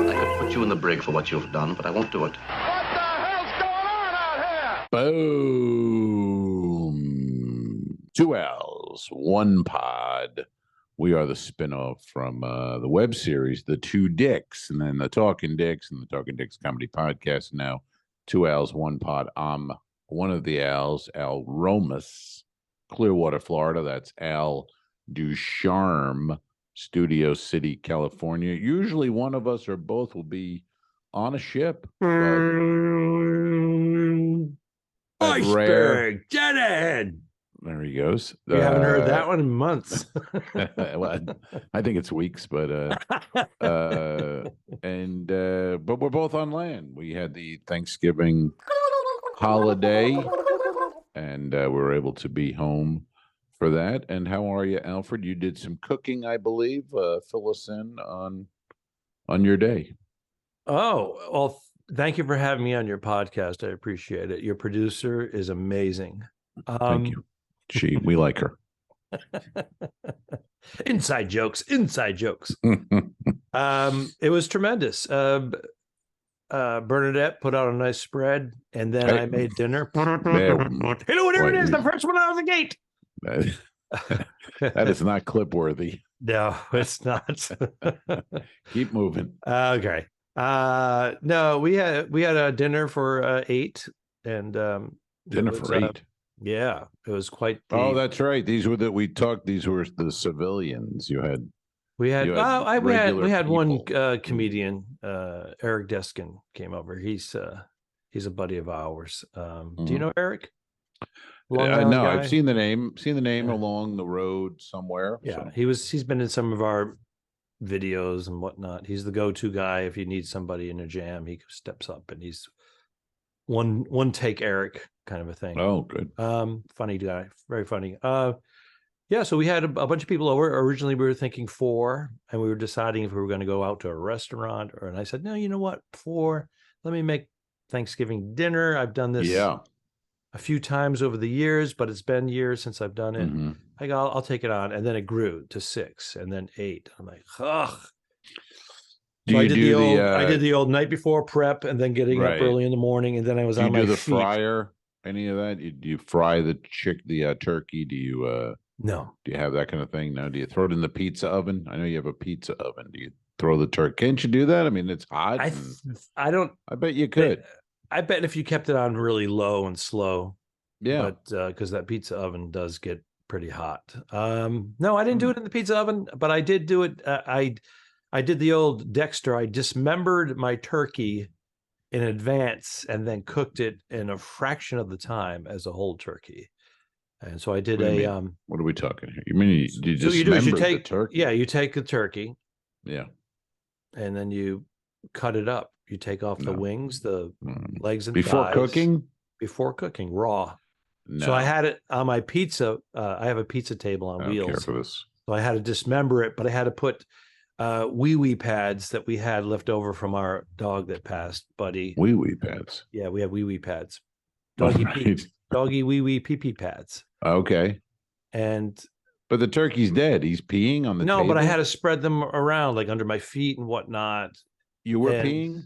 I could put you in the brig for what you've done, but I won't do it. What the hell's going on out here? Boom. 2 L's, 1 pod. We are the spinoff from the web series, The Two Dicks, and then the Talking Dicks and the Talking Dicks Comedy Podcast. Now, 2 L's, 1 pod. I'm one of the Al's, Al Romas, Clearwater, Florida. That's Al Ducharme, Studio City, California. Usually one of us or both will be on a ship. Iceberg, jaded. There he goes. You haven't heard that one in months. Well, I think it's weeks, but but we're both on land. We had the Thanksgiving holiday, and we were able to be home for that. And how are you, Alfred? You did some cooking, I believe. Fill us in on your day. Oh, well, thank you for having me on your podcast. I appreciate it. Your producer is amazing. Thank you. We like her. Inside jokes. It was tremendous. Bernadette put out a nice spread, and then I made dinner. Hello, there it is, the first one out of the gate. That is not clip worthy. No, it's not. Keep moving. Okay. No, we had a dinner for 8, and dinner for 8. Yeah, it was quite. Oh, that's right. These were we talked. These were the civilians. We had people. one comedian, Eric Deskin, came over. He's a buddy of ours. Do you know Eric? No, I've seen the name. Along the road somewhere. Yeah, so. He's been in some of our videos and whatnot. He's the go-to guy if you need somebody in a jam. He steps up, and he's one take Eric kind of a thing. Oh, good. Funny guy, very funny. Yeah, so we had a bunch of people over. Originally, we were thinking 4, and we were deciding if we were going to go out to a restaurant. And I said, no, you know what? 4. Let me make Thanksgiving dinner. I've done this a few times over the years, but it's been years since I've done it. Mm-hmm. I go, I'll take it on, and then it grew to 6, and then 8. I'm like, ugh. So I did the old night before prep, and then getting up early in the morning, and then I was on my feet. Do you do the fryer? Any of that? Do you fry the turkey? Do you? No. Do you have that kind of thing? No. Do you throw it in the pizza oven? I know you have a pizza oven. Do you throw the turkey? Can't you do that? I mean, it's hot. I don't. I bet you could. I bet if you kept it on really low and slow. Yeah. But because that pizza oven does get pretty hot. No, I didn't do it in the pizza oven, but I did do it. I did the old Dexter. I dismembered my turkey in advance and then cooked it in a fraction of the time as a whole turkey. And so I did what are we talking here? You mean you just take the turkey? Yeah, you take the turkey. Yeah. And then you cut it up. You take off the wings, the legs and before thighs. cooking? Before cooking, raw. No. So I had it on my pizza. I have a pizza table on wheels. Care for this. So I had to dismember it, but I had to put wee pads that we had left over from our dog that passed, Buddy. Wee pads. Yeah, we have wee pads. Doggy wee pee pads. Okay. But the turkey's dead. He's peeing on the table? No, but I had to spread them around like under my feet and whatnot. You were peeing?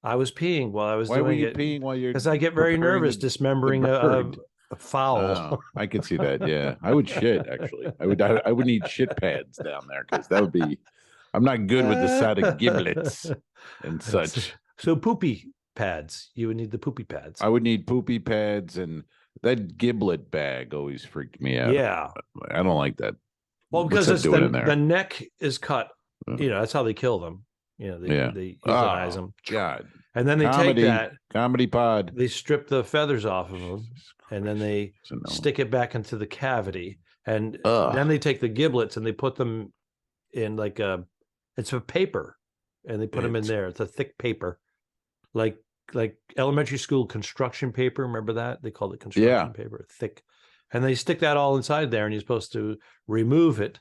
I was peeing while I was doing it. Why were you peeing while you're? Because I get very nervous dismembering a fowl. I could see that. Yeah, I would shit actually. I would need shit pads down there because that would be. I'm not good with the side of giblets and such. So poopy pads. You would need the poopy pads. I would need poopy pads, and that giblet bag always freaked me out. Yeah, I don't like that. Well, because it's the neck is cut. You know, that's how they kill them. You know, they euthanize them. God. And then they take that comedy pod. They strip the feathers off of them, and then they stick it back into the cavity. And then they take the giblets and they put them in it's a paper, and they put them in there. It's a thick paper, like elementary school construction paper. Remember that? They called it construction paper, thick. And they stick that all inside there, and you're supposed to remove it.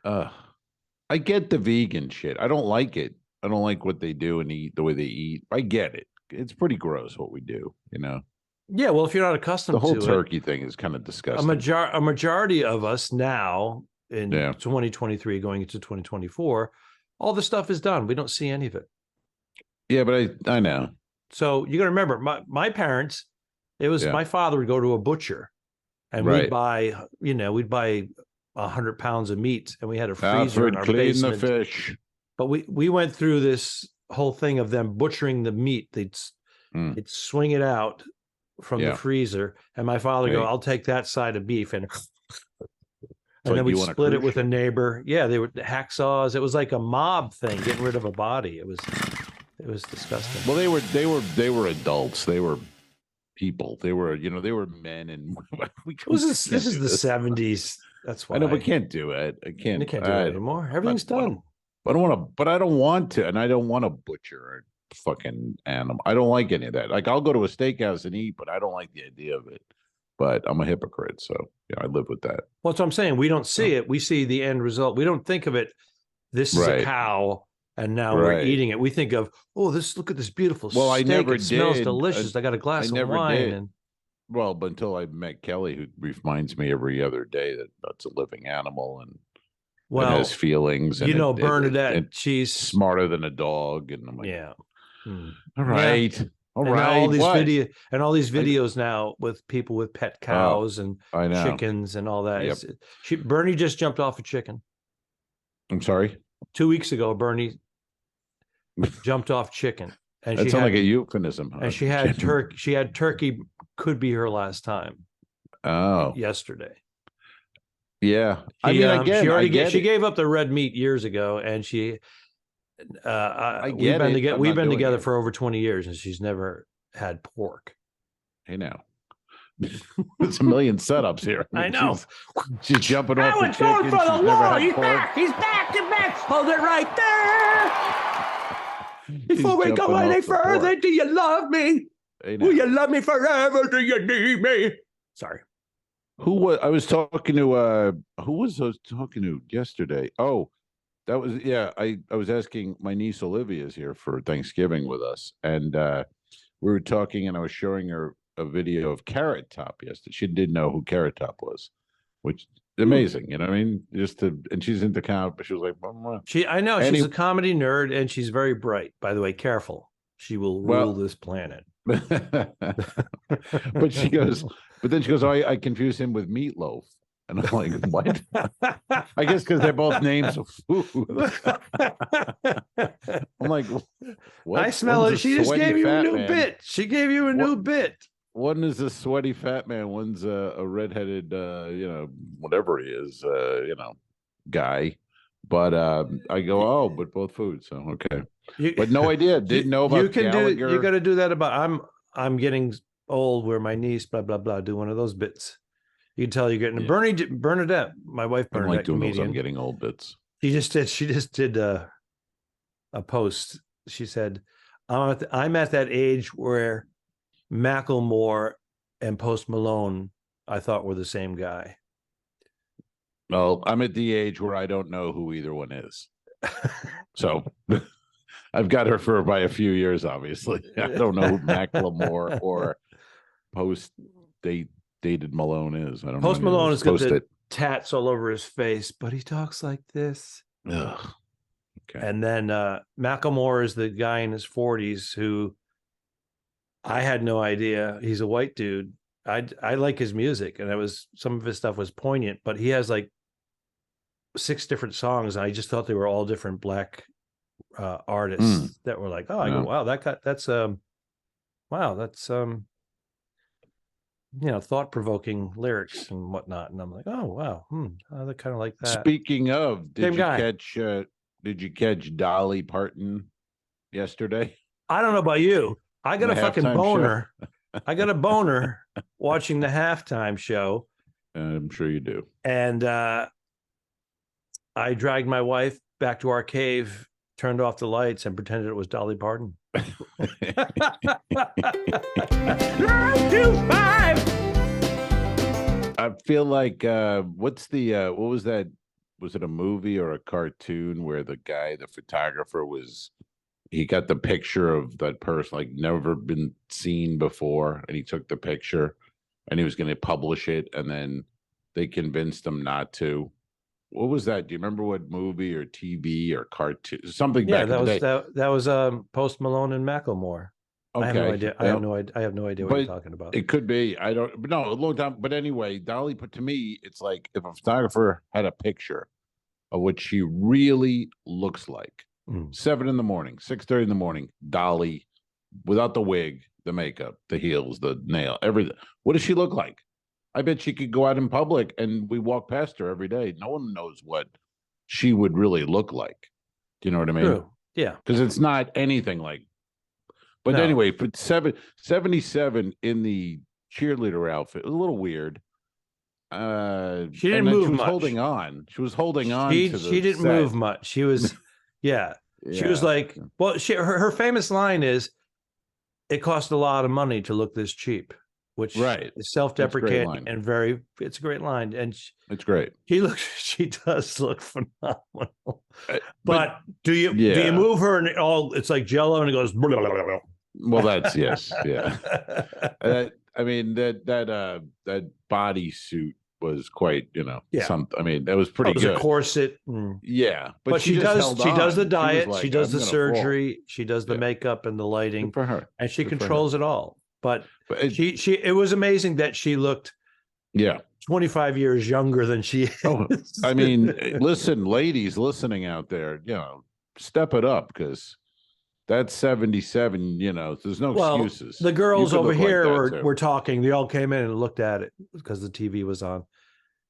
I get the vegan shit. I don't like it. I don't like what they do and eat the way they eat. I get it. It's pretty gross what we do, you know. Yeah, well, if you're not accustomed The whole to turkey thing is kind of disgusting. a majority of us now in Yeah. 2023 going into 2024, all the stuff is done. We don't see any of it. Yeah, but I know. So you got to remember, my parents, it was my father would go to a butcher, and we'd buy 100 pounds of meat, and we had a freezer in our basement. The fish. But we went through this whole thing of them butchering the meat. They'd swing it out from the freezer, and my father go, "I'll take that side of beef," and then we split it with a neighbor. Yeah, they were hacksaws. It was like a mob thing, getting rid of a body. It was disgusting. Well, they were adults. They were people. They were men, and this is the 70s. That's why I know, but can't do it. I can't. You can't do it anymore. Everything's done. I don't want to, but I don't want to, and I don't want to butcher a fucking animal. I don't like any of that. Like, I'll go to a steakhouse and eat, but I don't like the idea of it. But I'm a hypocrite, so I live with that. Well, that's what I'm saying. We don't see it. We see the end result. We don't think of it. This is a cow, and now we're eating it. We think of, look at this beautiful steak. I never did. It smells delicious. I got a glass of wine. And well, but until I met Kelly, who reminds me every other day that that's a living animal and it has feelings. And Bernadette, she's smarter than a dog. And I'm like, all right. Yeah. All right. All these videos now with people with pet cows and chickens and all that. Yep. Bernie just jumped off a chicken. I'm sorry? 2 weeks ago, Bernie jumped off chicken. And that sounds like a euphemism. Huh? And she had turkey. She had turkey. Could be her last time. Oh. Yesterday. Yeah. She gave up the red meat years ago, and we've been together for over 20 years, and she's never had pork. Hey, now. There's a million setups here. I know. She's jumping off the chicken. Going for the wall. He's back. He's back. He's back. Hold it right there. Before we go any further, do you love me? Hey, will you love me forever? Do you need me? Sorry. Who was I was talking to? Who was I was talking to yesterday? Oh, that was I was asking my niece Olivia is here for Thanksgiving with us, and we were talking, and I was showing her a video of Carrot Top yesterday. She didn't know who Carrot Top was, which is amazing. You know what I mean? And she's into comic, but she was like, I know she's a comedy nerd, and she's very bright. By the way, careful, she will rule this planet. But then she goes, oh, I confuse him with Meatloaf. And I'm like, what? I guess because they're both names of food. I'm like, what? I smell it. She just gave you a new bit. She gave you a new bit. One is a sweaty fat man. One's a redheaded, whatever he is, guy. But I go, but both foods. So, okay. But no idea. Didn't know about Gallagher. You got to do that about, I'm getting old where my niece, blah, blah, blah, do one of those bits. You can tell you're getting Bernadette, my wife, Bernadette, I like doing comedian. Those I'm getting old bits. She just did a post. She said, I'm at that age where Macklemore and Post Malone, I thought were the same guy. Well, I'm at the age where I don't know who either one is. So I've got her by a few years, obviously. I don't know who Macklemore or dated Malone is. I don't know. Post Malone has got the tats all over his face, but he talks like this. Ugh. Okay. And then Macklemore is the guy in his 40s who I had no idea. He's a white dude. I like his music, and some of his stuff was poignant, but he has like 6 different songs, and I just thought they were all different black artists that were like, I go, wow, that's thought-provoking lyrics and whatnot. And I'm like, oh wow, I kind of like that. Speaking of, did you catch Dolly Parton yesterday? I don't know about you. I got a fucking boner. I got a boner watching the halftime show. I'm sure you do. And I dragged my wife back to our cave, turned off the lights, and pretended it was Dolly Parton. 9 to 5. I feel like what was that? Was it a movie or a cartoon where the photographer was he got the picture of that person like never been seen before, and he took the picture, and he was going to publish it, and then they convinced him not to. What was that? Do you remember what movie or TV or cartoon? Something Yeah, back in the day. that was Post Malone and Macklemore. Okay. I have no idea. I have no idea what you're talking about. It could be. I don't. But no, a long time. But anyway, Dolly put to me, it's like if a photographer had a picture of what she really looks like. 7 in the morning, 6:30 in the morning, Dolly, without the wig, the makeup, the heels, the nail, everything. What does she look like? I bet she could go out in public and we walk past her every day. No one knows what she would really look like. Do you know what I mean? True. Yeah. Because it's not anything like. But anyway, for 77 in the cheerleader outfit, it was a little weird. She didn't move she was much. holding on. She was holding on to the She didn't move much. She was, yeah. She was like, well, her famous line is, "It cost a lot of money to look this cheap," which is self-deprecating and it's a great line. And it's great. She does look phenomenal. But do you move her and it's like Jello and it goes, blah, blah, blah, blah. Well, that's yes. Yeah. I mean, that bodysuit was quite, something. I mean, that was pretty good. A corset. Yeah. But she does the diet. She does the surgery. She does the makeup and the lighting. Good for her. And she controls it all. But it was amazing that she looked 25 years younger than she is. Oh, I mean, listen, ladies listening out there, step it up because that's 77, there's no excuses. The girls over here were talking. They all came in and looked at it because the TV was on.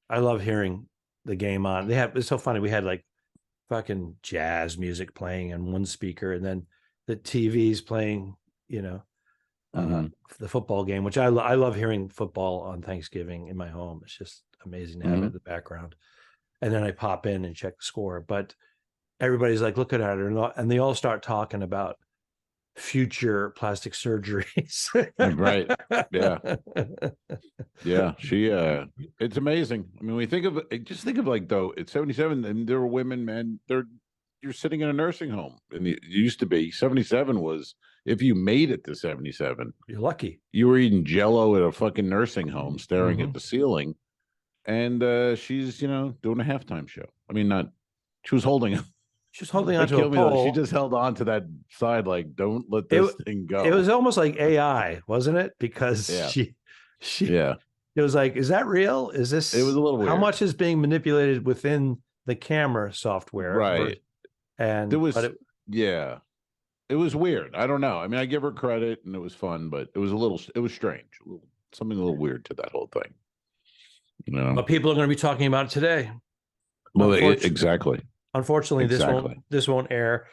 I love hearing the game on. It's so funny. We had like fucking jazz music playing on one speaker and then the TV's playing, the football game, which I love hearing football on Thanksgiving in my home. It's just amazing to have it in the background. And then I pop in and check the score. But everybody's like looking at her and they all start talking about future plastic surgeries. Right. Yeah. She it's amazing. I mean, think of like, though, it's 77 and there were women, man, you're sitting in a nursing home. And it used to be 77 was, if you made it to 77, you're lucky. You were eating Jello at a fucking nursing home, staring at the ceiling. And she's, doing a halftime show. I mean, she was holding onto a pole. She just held on to that side, like, don't let this thing go. It was almost like AI, wasn't it? Because she it was like, is that real? Is this? It was a little weird. How much is being manipulated within the camera software? Right. And there was, it was weird. I don't know. I mean, I give her credit, and it was fun, but it was strange. Something a little weird to that whole thing. But people are going to be talking about it today. Well, exactly. Unfortunately, this won't air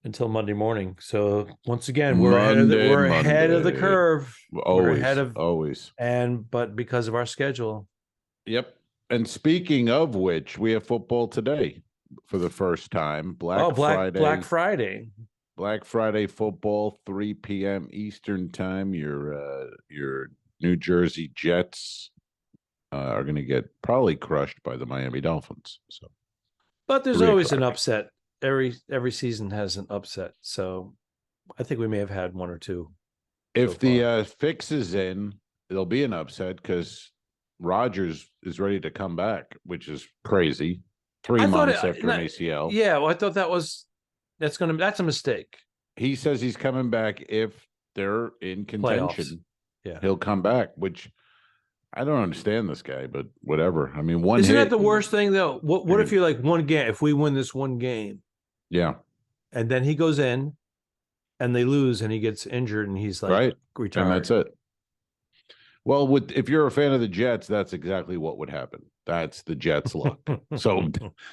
until Monday morning. So once again, we're ahead of the curve. Always. But because of our schedule. Yep. And speaking of which, we have football today for the first time. Black Friday. Black Friday football, 3 p.m. Eastern time. Your New Jersey Jets are going to get probably crushed by the Miami Dolphins. So, but there's always an upset. Every season has an upset. So, I think we may have had one or two. If the fix is in, there'll be an upset because Rodgers is ready to come back, which is crazy. 3 months after an ACL. Yeah, well, I thought that's a mistake. He says he's coming back if they're in contention. Playoffs. Yeah, he'll come back, which I don't understand this guy, but whatever. I mean, isn't that the worst thing though? What if you're like one game? If we win this one game, and then he goes in, and they lose, and he gets injured, and he's like retired, and that's it. Well, if you're a fan of the Jets, that's exactly what would happen. That's the Jets' luck. So,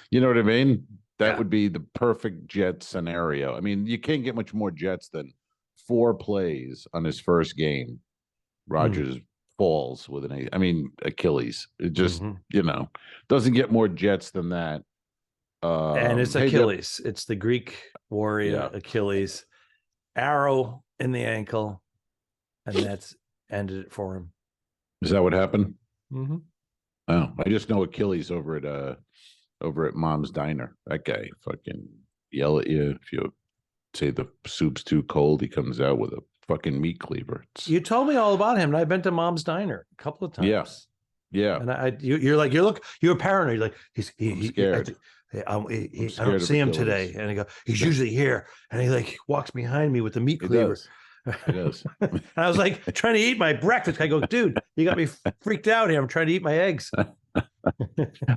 you know what I mean? That would be the perfect Jets scenario. I mean, you can't get much more Jets than 4 plays on his first game. Rodgers falls with Achilles. It just, doesn't get more Jets than that. And it's Achilles. It's the Greek warrior Achilles. Arrow in the ankle. And that's ended it for him. Is that what happened? Mm-hmm. Oh, I just know Achilles over at Mom's Diner. That guy fucking yell at you if you say the soup's too cold, he comes out with a fucking meat cleaver. You told me all about him, and I've been to Mom's Diner a couple of times. Yeah. And you're paranoid. Like I'm scared. I don't see him today. And I go, he's usually here. And he like walks behind me with the meat cleaver. He does. And I was like trying to eat my breakfast. I go, dude, you got me freaked out here. I'm trying to eat my eggs.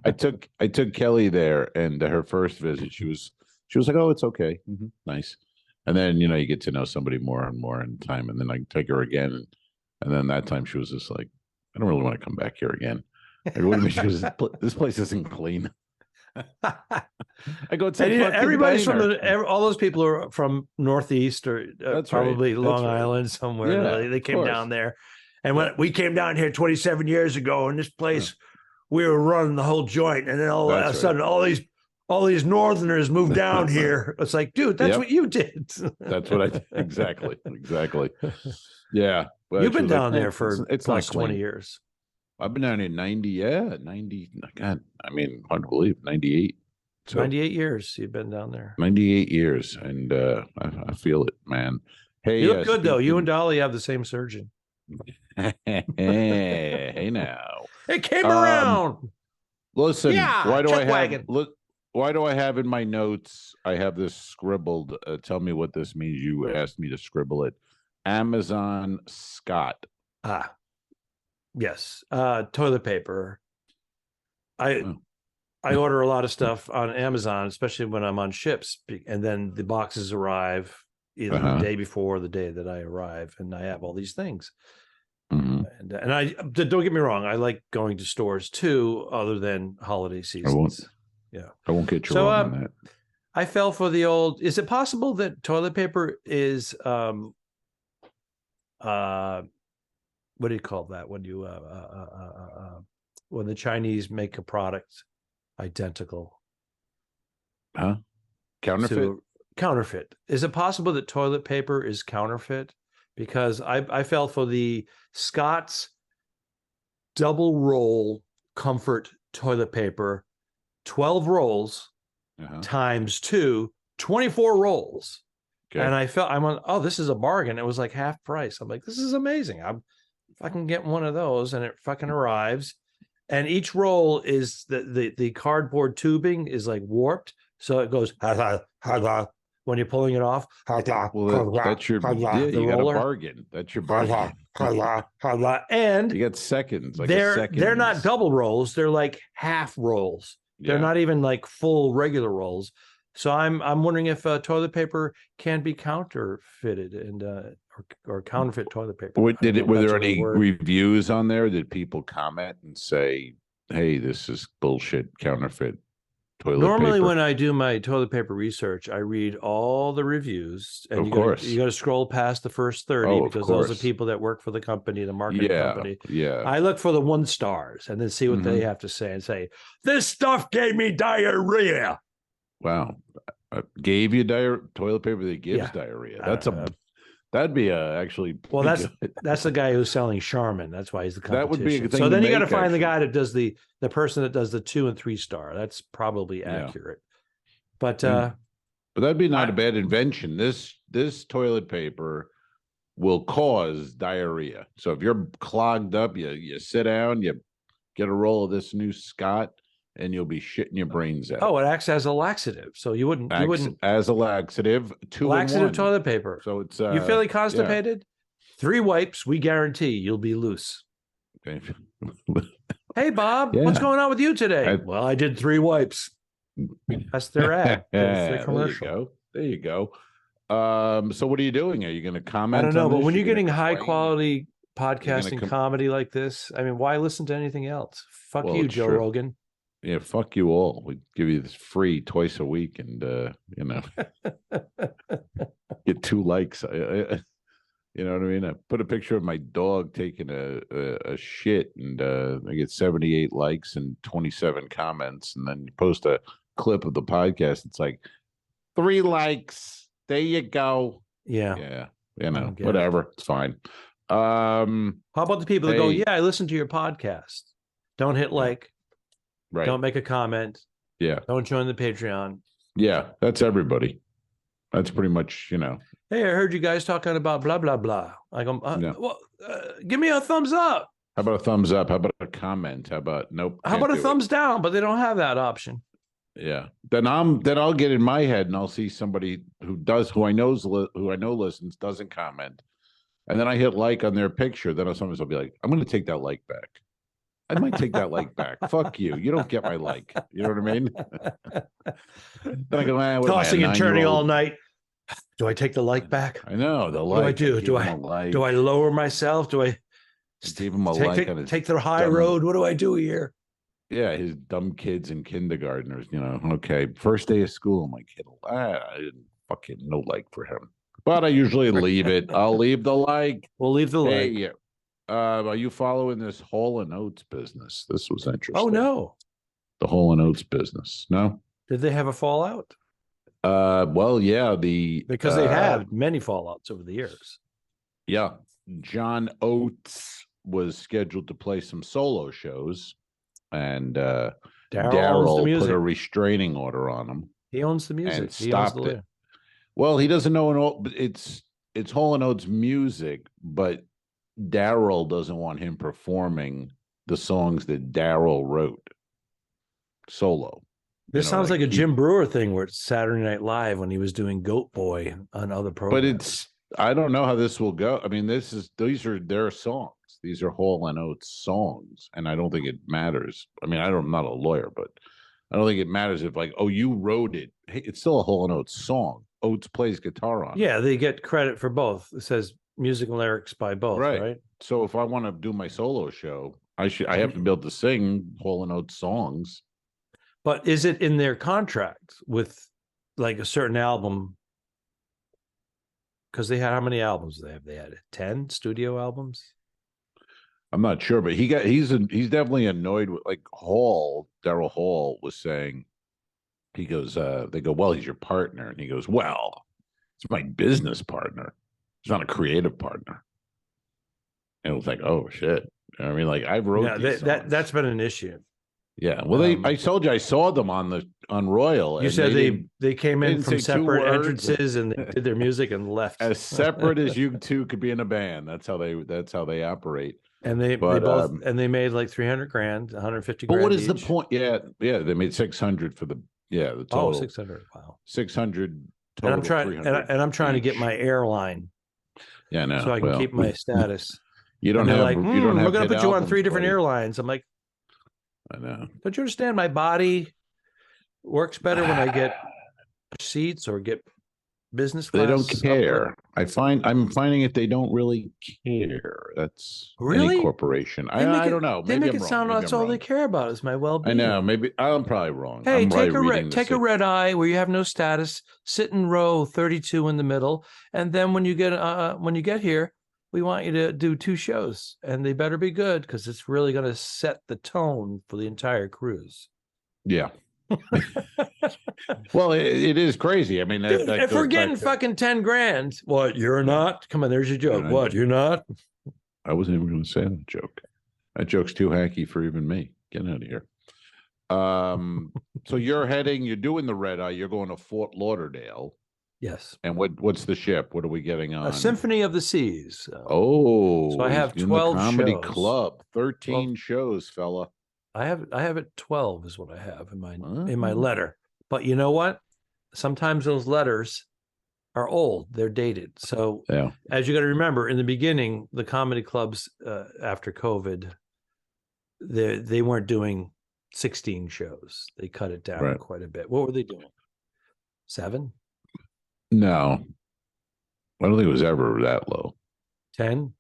I took Kelly there, and her first visit, she was like, "Oh, it's okay, nice." And then you get to know somebody more and more in time, and then I take her again, and then that time she was just like, "I don't really want to come back here again." She goes, "This place isn't clean." I go, "It's like everybody's from all those people are from Northeast or probably Long Island somewhere. Yeah, they came down there, and when we came down here 27 years ago, in this place, we were running the whole joint, and then all of a sudden, all these Northerners moved down here. It's like, dude, that's what you did. That's what I did. Exactly. Yeah, well, you've been down there for it's plus 20 years. I've been down here 90. God, I mean, hard to believe 98. So 98 years you've been down there. 98 years, and I feel it, man. Hey, you look good though. You and Dolly have the same surgeon. Hey now, it came around. Listen, why do I have in my notes? I have this scribbled. Tell me what this means. You asked me to scribble it. Amazon Scott. Yes. Toilet paper. I order a lot of stuff on Amazon, especially when I'm on ships, and then the boxes arrive either the day before or the day that I arrive, and I have all these things. And I don't get me wrong, I like going to stores too, other than holiday seasons. I won't get you wrong on that. I fell for the old. Is it possible that toilet paper is what do you call that when you when the Chinese make a product identical? Counterfeit. Is it possible that toilet paper is counterfeit? Because I fell for the Scott's double roll comfort toilet paper, 12 rolls times 2, 24 rolls. Okay. And I'm on, oh, this is a bargain. It was like half price. I'm like, this is amazing. If I can get one of those, and it fucking arrives. And each roll is the cardboard tubing is like warped. So it goes when you're pulling it off. Well, that's your you got a bargain. That's your bargain. And you get seconds. They're not double rolls. They're like half rolls. They're not even like full regular rolls. So I'm wondering if toilet paper can be counterfeited and or counterfeit toilet paper. Were there any reviews on there? Did people comment and say, "Hey, this is bullshit, counterfeit toilet paper"? Normally, when I do my toilet paper research, I read all the reviews, and you got to scroll past the first 30 because those are people that work for the company, the marketing company. Yeah, I look for the 1 stars and then see what they have to say and say, "This stuff gave me diarrhea." Wow, gave you toilet paper that gives diarrhea? That's that'd be actually. Well, that's the guy who's selling Charmin. That's why he's the competition. That would be a thing. So then you got to find the guy that does the person that does the 2 and 3 star. That's probably accurate. But that'd be not a bad invention. This toilet paper will cause diarrhea. So if you're clogged up, you sit down, you get a roll of this new Scott, and you'll be shitting your brains out. Oh, it acts as a laxative, so you wouldn't as a laxative. 2 laxative toilet paper. So it's you feeling constipated? 3 wipes, we guarantee you'll be loose. Okay. Hey, Bob, what's going on with you today? Well, I did 3 wipes. That's their ad. That's their commercial. There you go. So what are you doing? Are you going to comment? I don't know, but when you're getting high quality podcasting comedy like this, I mean, why listen to anything else? Fuck you, Joe Rogan. Yeah, fuck you all. We give you this free twice a week, and get 2 likes. You know what I mean? I put a picture of my dog taking a shit, and I get 78 likes and 27 comments, and then you post a clip of the podcast. It's like 3 likes. There you go. Yeah. Whatever. It's fine. How about the people that go, "Yeah, I listen to your podcast." Don't hit like. Right. Don't make a comment. Yeah. Don't join the Patreon. Yeah, that's everybody. That's pretty much, Hey, I heard you guys talking about blah blah blah. I go, Yeah. well, give me a thumbs up. How about a thumbs up? How about a comment? How about nope? How about a thumbs down? But they don't have that option. Yeah. Then I'll get in my head and I'll see somebody who I know listens, doesn't comment, and then I hit like on their picture. Then sometimes I'll be like, I'm going to take that like back. I might take that like back. Fuck you. You don't get my like. You know what I mean? Then I go, tossing and turning all night. Do I take the like back? I know the like. What do I do? Do I lower myself? Do I give him a like on his take the high road? What do I do here? Yeah, his dumb kids and kindergartners. Okay, first day of school. I'm like, I didn't fucking no like for him, but I usually leave it. I'll leave the like. We'll leave the like. Yeah. Are you following this Hall and Oates business? This was interesting. Oh no, the Hall and Oates business. No, did they have a fallout? Well, yeah, because they had many fallouts over the years. Yeah, John Oates was scheduled to play some solo shows, and Daryl put a restraining order on him. He owns the music. And stopped it. Well, he doesn't know it's Hall and Oates music, but Daryl doesn't want him performing the songs that Daryl wrote solo. This sounds like a Jim Brewer thing where it's Saturday Night Live when he was doing Goat Boy on other programs. But I don't know how this will go. I mean, these are their songs. These are Hall and Oates songs, and I don't think it matters. I mean, I'm not a lawyer, but I don't think it matters if you wrote it. Hey, it's still a Hall and Oates song. Oates plays guitar on it. Yeah, they get credit for both. It says music and lyrics by both, right? So if I want to do my solo show, I have to be able to sing Hall and Oates songs. But is it in their contract with like a certain album? Because they had how many albums they have? They had 10 studio albums. I'm not sure, but he's definitely annoyed with Daryl Hall was saying. He goes, they go, well, he's your partner, and he goes, well, it's my business partner. He's not a creative partner. And it was like, oh shit. I mean, I wrote that's been an issue. Yeah, well, I told you I saw them on Royal. You said they came in from separate entrances and they did their music and left. As separate as you two could be in a band. That's how they operate. And they made like $300,000, $150,000. But what is the point? Yeah, they made 600 for the total. Oh, 600. Wow, 600 total. And I'm trying to get my airline. Yeah, no, so I can keep my status. You don't have. You don't have. We're going to put you on 3 different airlines. I'm like, I know. Don't you understand? My body works better when I get seats or get business class. They don't care. I'm finding it. They don't really care. That's really any corporation. I don't know. They make it sound that's all they care about is my well-being. I know. Maybe I'm probably wrong. Hey, take a red eye where you have no status. Sit in row 32 in the middle, and then when you get here, we want you to do 2 shows, and they better be good because it's really going to set the tone for the entire cruise. Yeah. Well, it is crazy. I mean, if we're getting fucking $10,000, what? You're not? Come on, there's your joke. What? You're not? I wasn't even going to say that joke. That joke's too hacky for even me. Get out of here. So you're doing the red eye. You're going to Fort Lauderdale. Yes. And what's the ship? What are we getting on? A Symphony of the Seas. So I have 12 comedy shows. Club, 13 12. Shows, fella. I have it 12 is what I have in my letter. But you know what? Sometimes those letters are old. They're dated. So as you got to remember, in the beginning, the comedy clubs after COVID, they weren't doing 16 shows. They cut it down quite a bit. What were they doing? 7? No, I don't think it was ever that low. 10,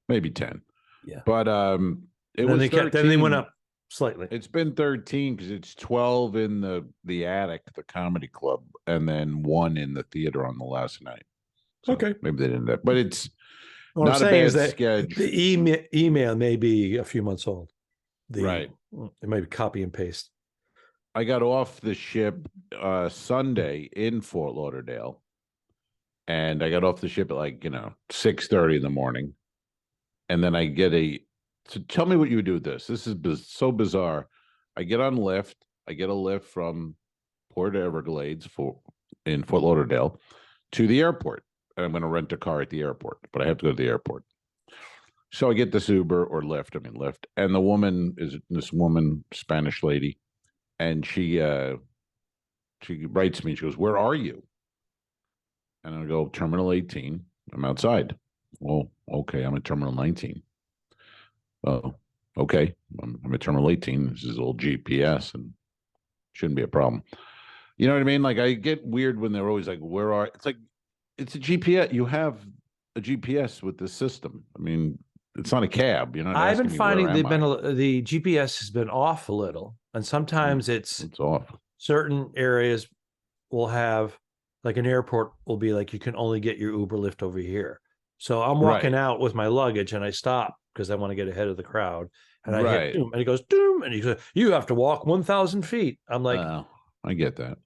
maybe 10. Yeah, but then they went up slightly. It's been 13 because it's 12 in the attic, the comedy club, and then 1 in the theater on the last night. So okay, maybe they didn't. But it's what not a bad schedule. The email may be a few months old. Right, it might be copy and paste. I got off the ship Sunday in Fort Lauderdale. And I got off the ship at 6:30 in the morning. And then I get so tell me what you would do with this. This is so bizarre. I get on Lyft. I get a Lyft from Port Everglades in Fort Lauderdale to the airport. And I'm going to rent a car at the airport, but I have to go to the airport. So I get this Uber or Lyft. Lyft. And the woman is this woman, Spanish lady. And she writes me. She goes, "Where are you?" And I go, "Terminal 18. I'm outside." "Well, okay. I'm at Terminal 19. "Oh, okay. I'm at Terminal 18. This is a little GPS and shouldn't be a problem." You know what I mean? Like, I get weird when they're always like, "Where are?" It's like, it's a GPS. You have a GPS with the system. I mean, it's not a cab. You're not. I've been finding the GPS has been off a little, and sometimes it's off. Certain areas will have, like an airport will be like, you can only get your Uber Lyft over here. So I'm walking out with my luggage and I stop because I want to get ahead of the crowd. And I hit doom, and he goes, doom, and he goes, "You have to walk 1,000 feet. I'm like, I get that.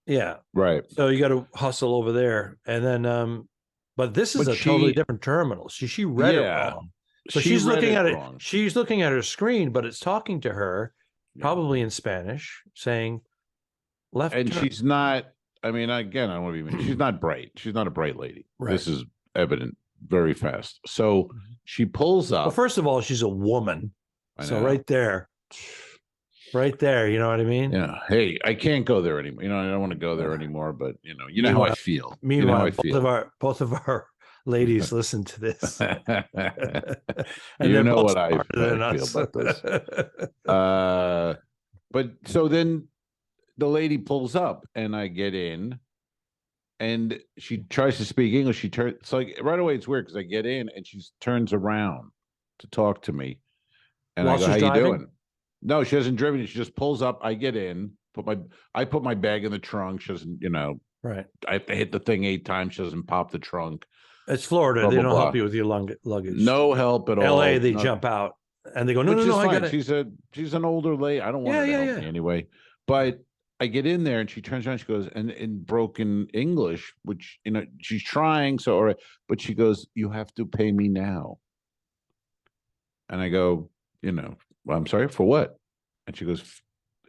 Yeah. Right. So you got to hustle over there. And then, but this is totally different terminal. She read it wrong. So she's looking at it. She's looking at her screen, but it's talking to her probably in Spanish, saying left. And turn. She's not, I mean, again, I don't want to be, she's not bright. She's not a bright lady. Right. This is evident very fast. So she pulls up. Well, first of all, she's a woman. So right there, you know what I mean? Yeah. Hey, I can't go there anymore. You know, I don't want to go there anymore, but you know how I feel. Meanwhile, both of our ladies listen to this. And you know what I feel about this. But so then the lady pulls up and I get in and she tries to speak English. She turns, it's like right away, it's weird because I get in and she turns around to talk to me. And I go, "How you doing?" No, she hasn't driven it. She just pulls up. I get in, I put my bag in the trunk. She doesn't, right. I have to hit the thing 8 times. She doesn't pop the trunk. It's Florida. They don't help you with your luggage. No help at all. LA, they jump out and they go, no, I got it. She's an older lady. I don't want her to help me anyway. But I get in there and she turns around. She goes, and in broken English, which, she's trying. So, all right. But she goes, "You have to pay me now." And I go, "Well, I'm sorry, for what?" And she goes,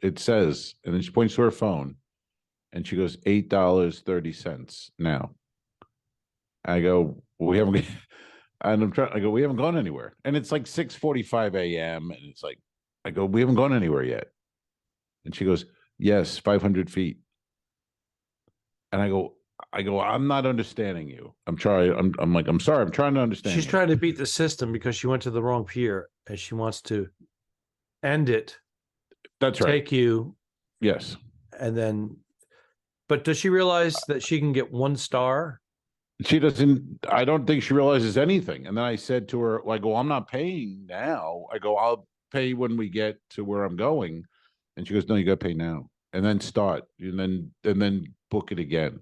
"It says," and then she points to her phone and she goes, $8.30 now. I go, "Well, we haven't," and I go, "We haven't gone anywhere." And it's like 6:45 a.m. And it's like, I go, "We haven't gone anywhere yet." And she goes, "Yes, 500 feet. And I go, "I'm not understanding you. I'm sorry. I'm sorry. I'm trying to understand." She's trying to beat the system because she went to the wrong pier and she wants to end it. That's right. Take you. Yes. And then, but does she realize that she can get 1 star? She doesn't. I don't think she realizes anything. And then I said to her, I go, "I'm not paying now." I go, "I'll pay when we get to where I'm going." And she goes, "No, you got to pay now." And then start. And then book it again.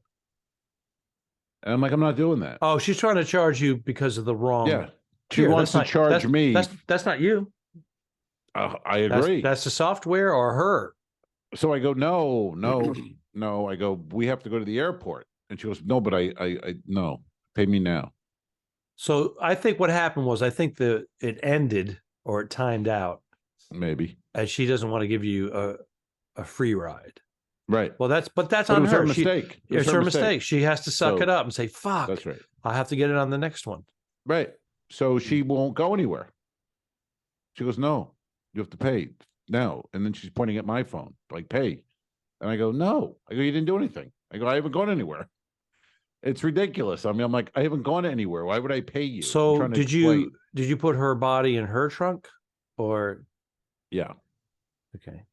And I'm like, "I'm not doing that." Oh, she's trying to charge you because of the wrong. Yeah. She wants to charge me. That's not you. I agree. That's the software or her. So I go, no. I go, "We have to go to the airport." And she goes, "No, but I no, pay me now." So I think what happened was, it ended or it timed out. Maybe. And she doesn't want to give you a free ride. Right. Well, that's on her. Her mistake. It's her mistake. She has to suck it up and say, "Fuck." That's right. I'll have to get it on the next one. Right. So she won't go anywhere. She goes, "No, you have to pay now." And then she's pointing at my phone, like, "Pay." And I go, "No." I go, "You didn't do anything." I go, "I haven't gone anywhere." It's ridiculous. I mean, I'm like, "I haven't gone anywhere. Why would I pay you?" So did you put her body in her trunk or? Yeah. Okay.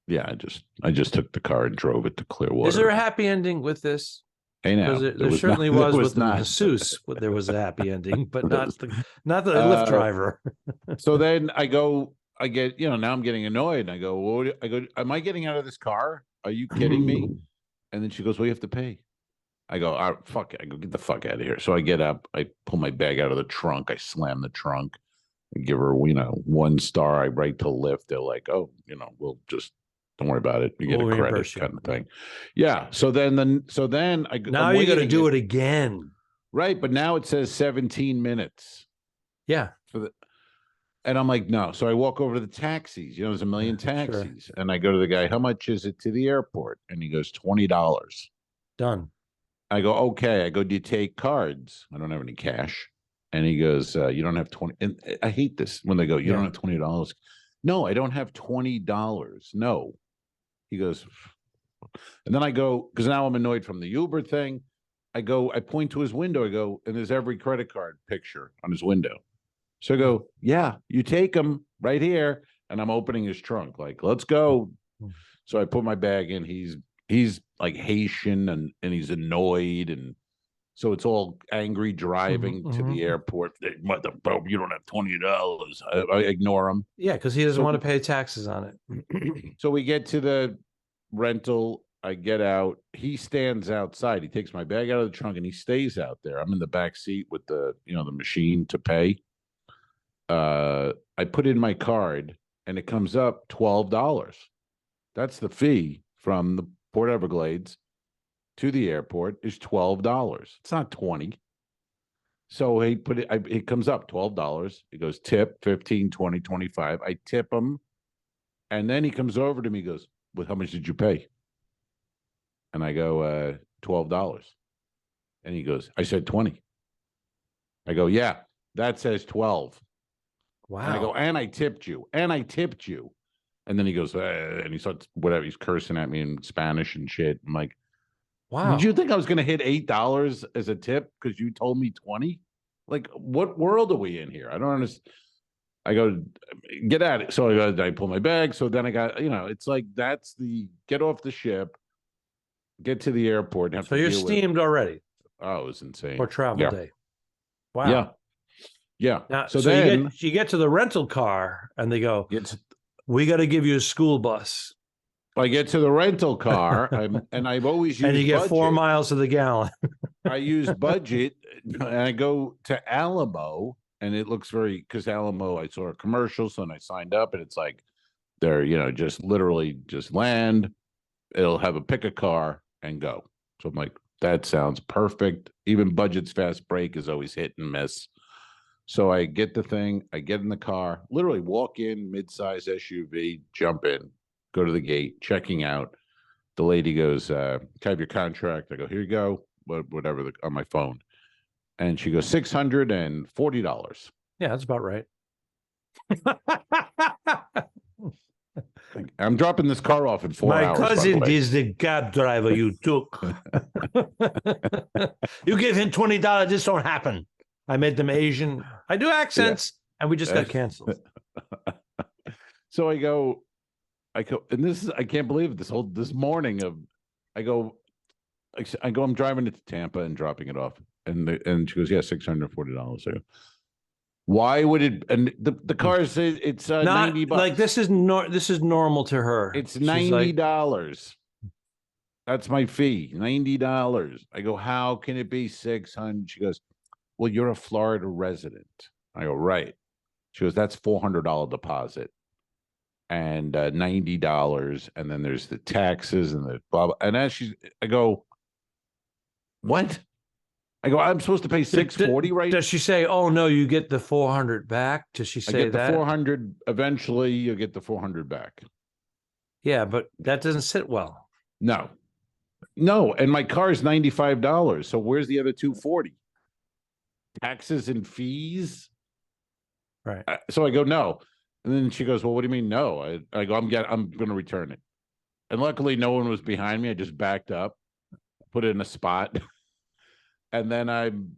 Yeah. I just took the car and drove it to Clearwater. Is there a happy ending with this? Hey, now there certainly was with the masseuse. There was a happy ending, but not the Lyft driver. So then I get, now I'm getting annoyed. And I go, "Am I getting out of this car? Are you kidding me?" And then she goes, "Well, you have to pay." I go, "All right, fuck it." I go, "Get the fuck out of here." So I get up, I pull my bag out of the trunk, I slam the trunk, I give her, 1 star. I write to Lyft. They're like, "Oh, we'll just, don't worry about it. You get a credit," kind of thing. Yeah. So then I now you got to do it again. Right. But now it says 17 minutes. Yeah. And I'm like, "No." So I walk over to the taxis. There's a million taxis. Sure. And I go to the guy, "How much is it to the airport?" And he goes, $20. Done. I go, okay. I go, do you take cards? I don't have any cash. And he goes, you don't have 20. And I hate this when they go, you don't have $20. No, I don't have $20. No. He goes, and then I go, because now I'm annoyed from the Uber thing. I point to his window. I go, and there's every credit card picture on his window. So I go, yeah, you take them right here. And I'm opening his trunk, like, let's go. So I put my bag in. He's like Haitian and he's annoyed. And so it's all angry driving to the airport. Mother, you don't have $20. I ignore him. Yeah, because he doesn't want to pay taxes on it. So we get to the rental. I get out. He stands outside. He takes my bag out of the trunk and he stays out there. I'm in the back seat with the machine to pay. I put in my card and it comes up $12. That's the fee from the Port Everglades to the airport is $12. It's not 20. So he put it, it comes up $12. It goes tip 15, 20, 25. I tip him. And then he comes over to me, goes, well, how much did you pay? And I go, $12. And he goes, I said 20. I go, yeah, that says 12. Wow. And I go, and I tipped you. And then he goes, and he starts whatever. He's cursing at me in Spanish and shit. I'm like, wow. Did you think I was going to hit $8 as a tip because you told me 20? Like, what world are we in here? I don't understand. I go, get at it. So I pull my bag. So then I got, it's like, that's the get off the ship, get to the airport. And have so you're steamed already. Oh, it was insane. For travel day. Wow. Yeah. Yeah. Now, so then you get to the rental car and they go, we got to give you a school bus. I get to the rental car and I've always used and you get budget. 4 miles to the gallon. I use budget and I go to Alamo and it looks because Alamo, I saw a commercial. So then I signed up and it's like, they're, just literally just land. It'll have pick a car and go. So I'm like, that sounds perfect. Even budget's fast break is always hit and miss. So I get the thing, I get in the car, literally walk in, mid-size SUV, jump in, go to the gate, checking out. The lady goes, can I have your contract? I go, here you go, whatever, on my phone. And she goes, $640. Yeah, that's about right. I'm dropping this car off in 4 hours. My cousin is the cab driver you took. You give him $20, this don't happen. I made them Asian. I do accents, and we just got canceled. So I go, and this is, I can't believe it. This morning I'm driving it to Tampa and dropping it off, and she goes, yeah, $640. I go, why would it? And the car says it's $90. Like this is normal to her. It's $90. That's my fee, $90. I go, how can it be $600? She goes, well, you're a Florida resident. I go, right. She goes, that's $400 deposit and $90. And then there's the taxes and the blah, blah. And I go, what? I go, I'm supposed to pay $640, right? Does she say, oh, no, you get the 400 back? Does she say I get the 400. Eventually, you'll get the 400 back. Yeah, but that doesn't sit well. No. And my car is $95. So where's the other $240? Taxes and fees, right? So I go, no, and then she goes, well, what do you mean no? I go, I'm going to return it, and luckily no one was behind me. I just backed up, put it in a spot, and then I'm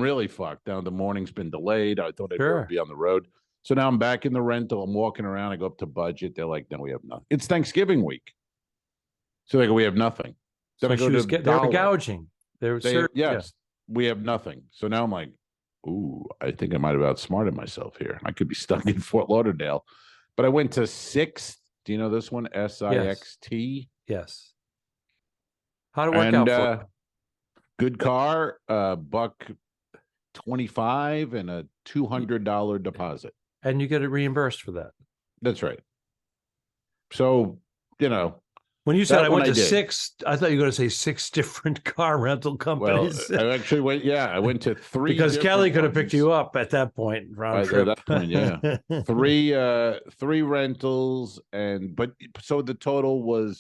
really fucked. Now the morning's been delayed. I thought I'd be on the road, so now I'm back in the rental. I'm walking around. I go up to budget. They're like, no, we have nothing. It's Thanksgiving week, so they go, we have nothing. Then so they were gouging. Yes. We have nothing. So now I'm like, ooh, I think I might have outsmarted myself here. I could be stuck in Fort Lauderdale. But I went to Sixt. Do you know this one? SIXT? Yes. How'd it work out for you? Good car, $125 and a $200 deposit. And you get it reimbursed for that. That's right. So, when you said I went to six, I thought you were going to say 6 different car rental companies. Well, I actually went. Yeah, I went to 3 because Kelly could have picked you up at that point. Round trip. At that point, yeah, three rentals, so the total was,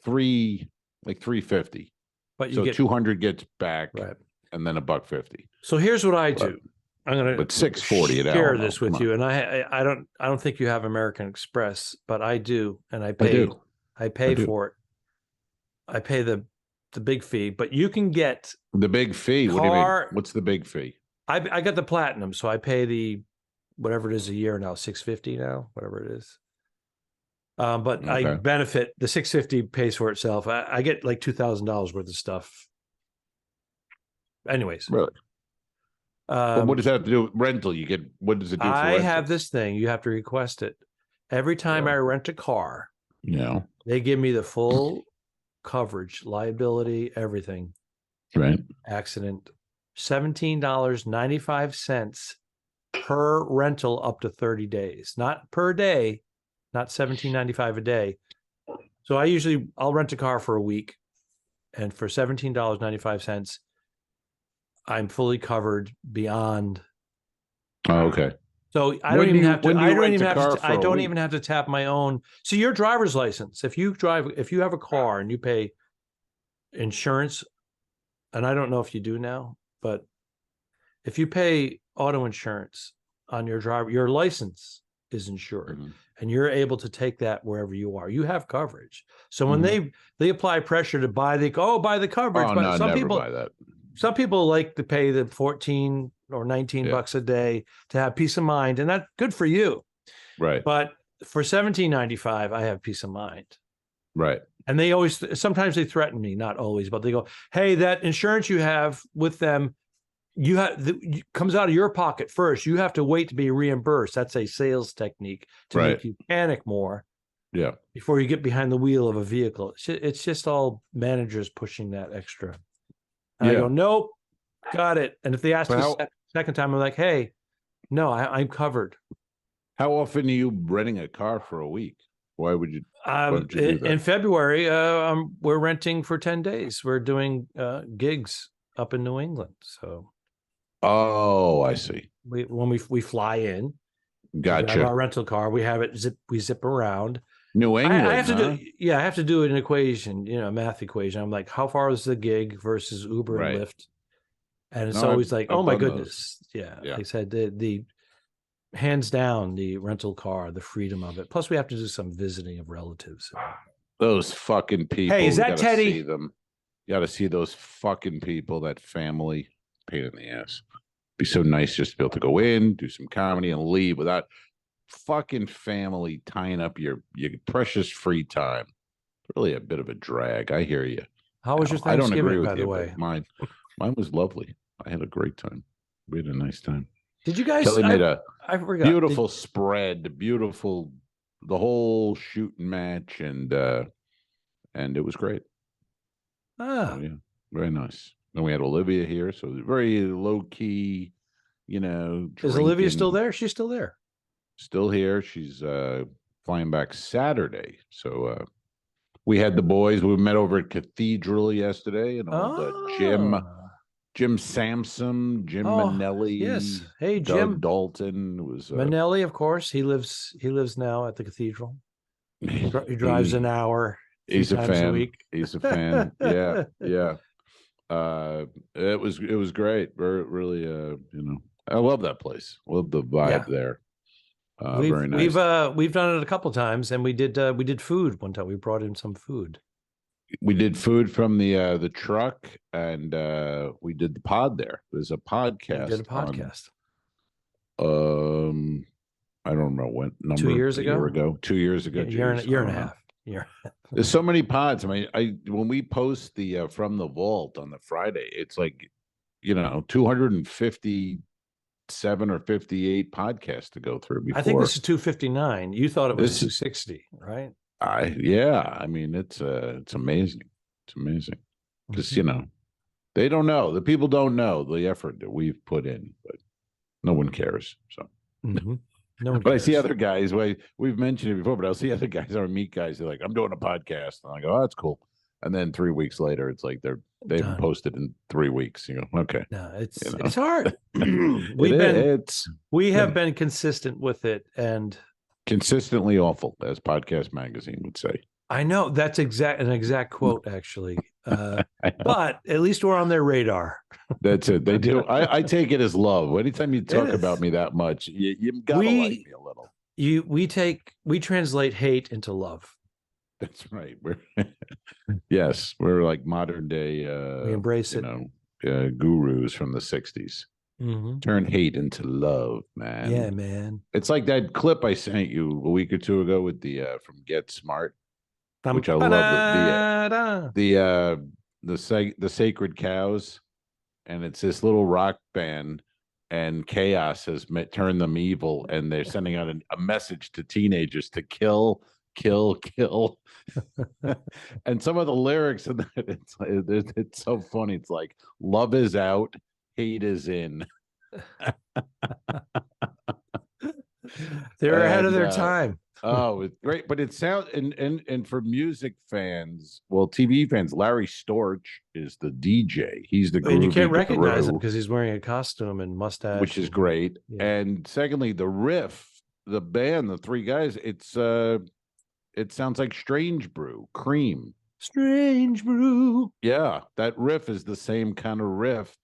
3 like $350. But you so get $200 gets back, right. and then $150. So here's what I do. I'm going to $6.40 share this with you, and I don't think you have American Express, but I do, and I pay for it. I pay the big fee, but you can get the big fee. What do you mean? What's the big fee? I got the platinum, so I pay the whatever it is a year now, $650 now, whatever it is. But I benefit. The $650 pays for itself. I get like $2,000 worth of stuff. Anyways, really. But what does that have to do with rental? You get, what does it do for rental? I have this thing. You have to request it. Every time I rent a car, they give me the full coverage, liability, everything. Right. Accident. $17.95 per rental up to 30 days. Not per day, not $17.95 a day. So I'll rent a car for a week, and for $17.95, I'm fully covered beyond. Oh, okay. So I don't even have to tap my own. So your driver's license, if you have a car and you pay insurance, and I don't know if you do now, but if you pay auto insurance on your driver, your license is insured, and you're able to take that wherever you are. You have coverage. So when they apply pressure to buy the coverage, but some people like to pay the 14 or 19 bucks a day to have peace of mind, and that's good for you. Right. But for $17.95, I have peace of mind. Right. And sometimes they threaten me, not always, but they go, "Hey, that insurance you have with them, comes out of your pocket first. You have to wait to be reimbursed." That's a sales technique to make you panic more. Yeah. Before you get behind the wheel of a vehicle. It's just all managers pushing that extra. And I go, "Nope, got it." And if they ask me second time, I'm like, "Hey, no, I'm covered." How often are you renting a car for a week? Why would you do that? In February, we're renting for 10 days. We're doing gigs up in New England. So, I see. When we fly in, gotcha. We have our rental car. We have it. We zip around. New England. I have to do an equation, a math equation. I'm like, how far is the gig versus Uber and Lyft? And it's always like, oh my goodness, yeah. Like I said, the hands down, the rental car, the freedom of it. Plus, we have to do some visiting of relatives. Those fucking people. Hey, is that Teddy? See them. You got to see those fucking people. That family, pain in the ass. Be so nice just to be able to go in, do some comedy, and leave without fucking family tying up your precious free time. Really a bit of a drag. I hear you. How was your Thanksgiving, I don't agree with by the way? Mine was lovely. I had a great time. We had a nice time. Did you guys? Kelly made a beautiful spread, the whole shooting match, and it was great. So, yeah, very nice. And we had Olivia here, so very low key, Is Olivia still there? She's still there. Still here. She's flying back Saturday. So we had the boys. We met over at Cathedral yesterday, and Jim Sampson, Jim Manelli. Yes. Hey, Doug Jim Dalton was Manelli, of course. He lives now at the Cathedral. He drives an hour. He's a fan. A week. He's a fan. Yeah. It was great. Really, I love that place. Love the vibe there. Very nice. We've done it a couple times, and we did food one time. We brought in some food. We did food from the truck, and we did the pod there. There's a podcast. We did a podcast. I don't know when number. 2 years ago. 2 years ago. Year and a half. Yeah. There's so many pods. I mean, when we post the from the vault on the Friday, it's like 257 or 58 podcasts to go through before. I think this is 259. You thought it was 260, right? I mean, it's amazing. It's amazing because they don't know. The people don't know the effort that we've put in, but no one cares. So. Mm-hmm. No one but cares. I see other guys. We've mentioned it before, but I'll see other guys or meet guys. They're like, "I'm doing a podcast," and I go, "Oh, that's cool." And then 3 weeks later, it's like they haven't posted in 3 weeks. You go, "Okay." No, it's hard. We have been consistent with it, and consistently awful, as Podcast Magazine would say. I know that's an exact quote, actually. But at least we're on their radar. That's it. They do. I take it as love. Anytime you talk about me that much, you gotta like me a little. We translate hate into love. That's right. We're like modern day. We embrace it. Gurus from the '60s. Mm-hmm. Turn hate into love, man. Yeah, man. It's like that clip I sent you a week or two ago with the from Get Smart, which I love. The Sacred Cows, and it's this little rock band, and chaos has turned them evil, and they're sending out a message to teenagers to kill, kill, kill. And some of the lyrics in that, it's so funny. It's like, love is out, hate is in. They're ahead of their time. Oh, it's great. But it sounds, and for music fans, well, TV fans, Larry Storch is the DJ. He's the and you can't recognize him because he's wearing a costume and mustache, which is great. Yeah. And secondly, the riff, the band, the three guys, it sounds like Strange Brew, Cream. Strange Brew. Yeah, that riff is the same kind of riff.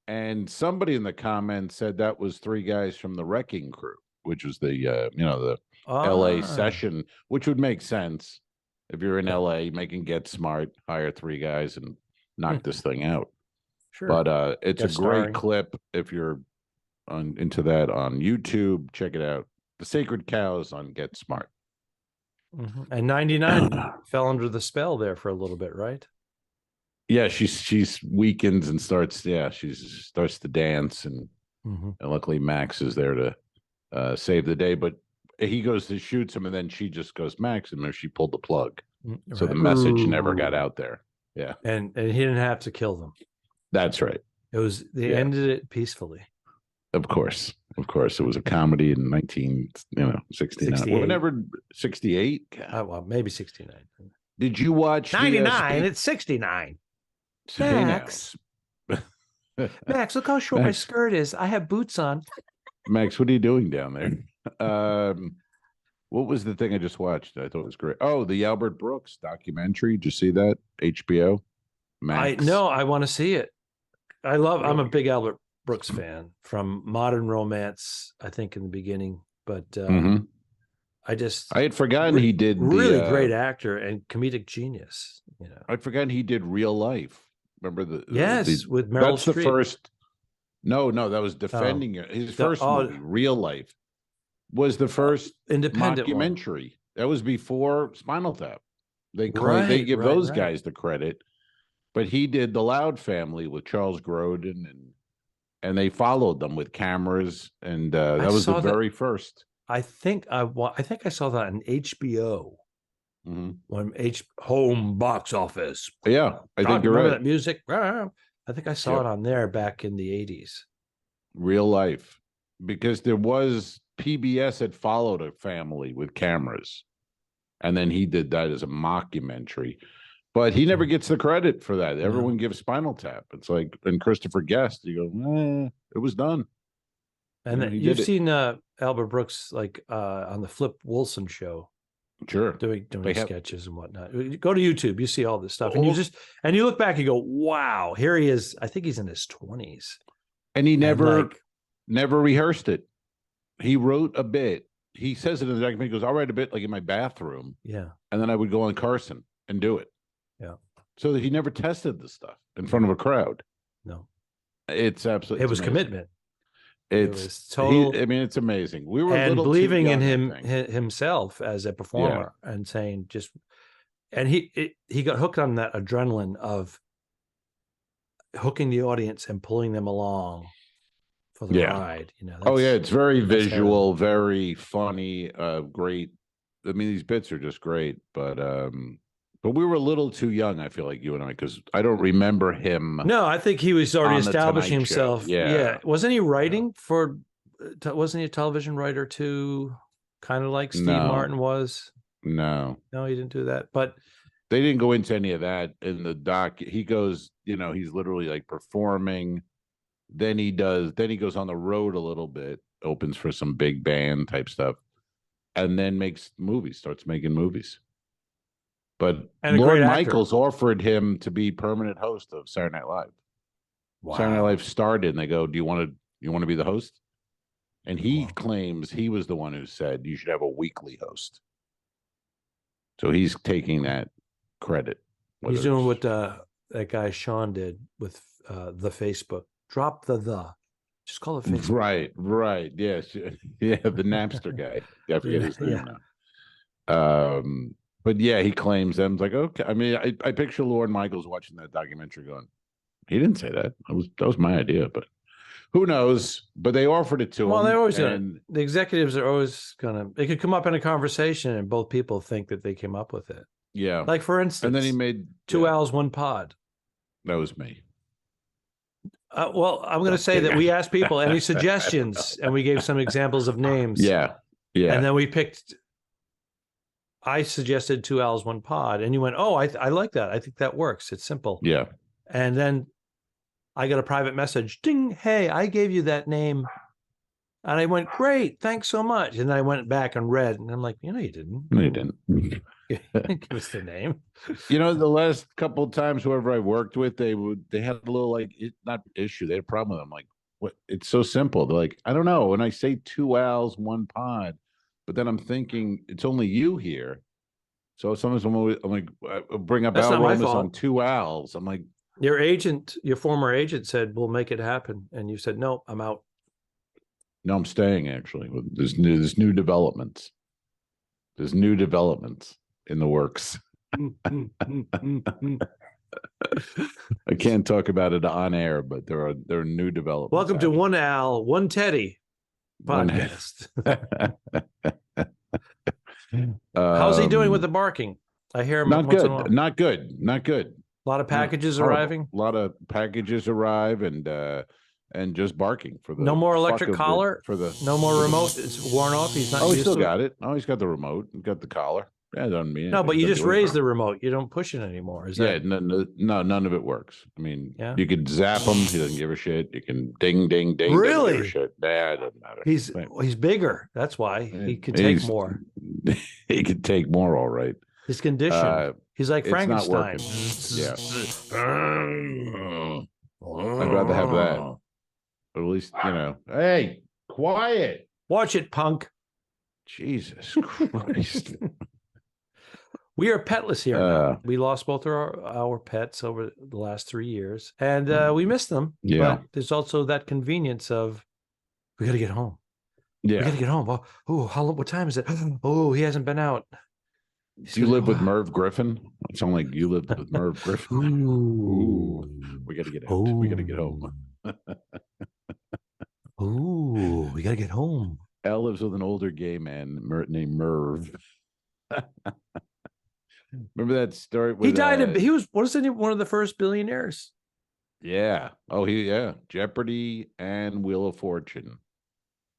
And somebody in the comments said that was three guys from the Wrecking Crew, which was the LA session, which would make sense. If you're in LA making Get Smart, hire three guys and knock this thing out. Sure. But it's a great clip. If you're into that on YouTube, check it out. The Sacred Cows on Get Smart. Mm-hmm. And 99 fell under the spell there for a little bit, right? Yeah, she's weakens and starts. Yeah, she starts to dance, and luckily Max is there to save the day. But he goes to shoot him, and then she just goes, Max, and she pulled the plug, so the message never got out there. Yeah, and he didn't have to kill them. That's right. They ended it peacefully. Of course, it was a comedy in 1969. Whenever 68. Well, maybe 69. Did you watch 99? It's 69. Max, Max, look how short my skirt is. I have boots on. Max, what are you doing down there? What was the thing I just watched? I thought it was great. Oh, the Albert Brooks documentary. Did you see that? HBO. Max. I want to see it. I'm a big Albert Brooks fan from Modern Romance, I think, in the beginning, but I had forgotten he did really great actor and comedic genius. I'd forgotten he did Real Life. Remember with Meryl Streep. That's the first. No, that was Defending his first movie. Real Life was the first independent documentary. That was before Spinal Tap. They give those guys the credit, but he did The Loud Family with Charles Grodin, and they followed them with cameras, and that was the very first. I think I saw that on HBO. When home box office. Yeah, I think you're right. That music. I think I saw it on there back in the 80s. Real Life, because there was PBS had followed a family with cameras, and then he did that as a mockumentary. But he never gets the credit for that. Everyone gives Spinal Tap. It's like, and Christopher Guest, you go, it was done. And you've seen Albert Brooks on the Flip Wilson show. Sure. Doing sketches and whatnot. Go to YouTube, you see all this stuff. And you look back and go, wow, here he is. I think he's in his 20s. And he never rehearsed it. He wrote a bit. He says it in the documentary. He goes, I'll write a bit like in my bathroom. Yeah. And then I would go on Carson and do it. Yeah. So that he never tested the stuff in front of a crowd. No. It's absolutely. It was amazing. Commitment. It was total. It's amazing. We were believing in him himself as a performer and saying he got hooked on that adrenaline of hooking the audience and pulling them along for the ride. It's very visual, very funny, great. I mean, these bits are just great, but we were a little too young, I feel like, you and I, because I don't remember him. No, I think he was already establishing himself. Yeah. Wasn't he writing wasn't he a television writer too? Kind of like Steve Martin was? No, he didn't do that. But they didn't go into any of that in the doc. He goes, he's literally like performing. Then he goes on the road a little bit, opens for some big band type stuff, and then starts making movies. But And a Lorne great actor. Michaels offered him to be permanent host of Saturday Night Live. Wow. Saturday Night Live started, and they go, "Do you want to be the host?" And he claims he was the one who said you should have a weekly host. So he's taking that credit. He's doing what that guy Sean did with the Facebook. Drop the. Just call it Facebook. Right. Yes. Yeah, the Napster guy. I forget his name now. But yeah, he claims them. Like, okay. I mean, I picture Lorne Michaels watching that documentary going, he didn't say that. That was my idea, but who knows? But they offered it to him. Well, they're always the executives are always it could come up in a conversation and both people think that they came up with it. Yeah. Like, for instance, and then he made Two Owls, One Pod. That was me. Well, I'm going to say that we asked people any suggestions, and we gave some examples of names. Yeah. And then we picked. I suggested Two Owls, One Pod, and you went, "Oh, I like that. I think that works. It's simple." Yeah. And then I got a private message. Ding! Hey, I gave you that name, and I went, "Great, thanks so much." And then I went back and read, and I'm like, "You know, you didn't. No, you didn't. Give us the name." You know, the last couple of times, whoever I worked with, they had a little not issue. They had a problem with them. Like, what? It's so simple. They're like, I don't know. When I say Two Owls, One Pod, but then I'm thinking it's only you here. So sometimes I'm like, bring up Al Romas on Two Owls. I'm like, your former agent said, "We'll make it happen," and you said, "No, I'm out." No, I'm staying. Actually, there's new developments. There's new developments in the works. I can't talk about it on air, but there are new developments. Welcome to One Al, One Teddy podcast. How's he doing with the barking? I hear him. Not good. Not good. A lot of packages arriving. A lot of packages arrive and just barking for the no more electric collar no more remote. It's worn off. He's not. Oh, he still got it. Oh, he's got the remote. He's got the collar. Yeah, it doesn't mean no, but you just raise the remote. You don't push it anymore. Is that? No, none of it works. I mean, you could zap him. He doesn't give a shit. You can ding, ding, ding. Really? Give a shit. Nah, it doesn't matter. He's bigger. That's why he can take more. He can take more. All right. His condition. He's like Frankenstein. Yeah. I'd rather have that. But at least, hey, quiet. Watch it, punk. Jesus Christ. We are petless here now. We lost both of our pets over the last 3 years, and we miss them. Yeah. But there's also that convenience of we got to get home. Yeah. We got to get home. What time is it? Oh, he hasn't been out. Do you live with Merv Griffin? It sounds like you lived with Merv Griffin. Ooh. We got to get out. We got to get home. Ooh, we got to get home. Al lives with an older gay man named Merv. Remember that story? He died. He was one of the first billionaires. Yeah. Oh, Jeopardy and Wheel of Fortune.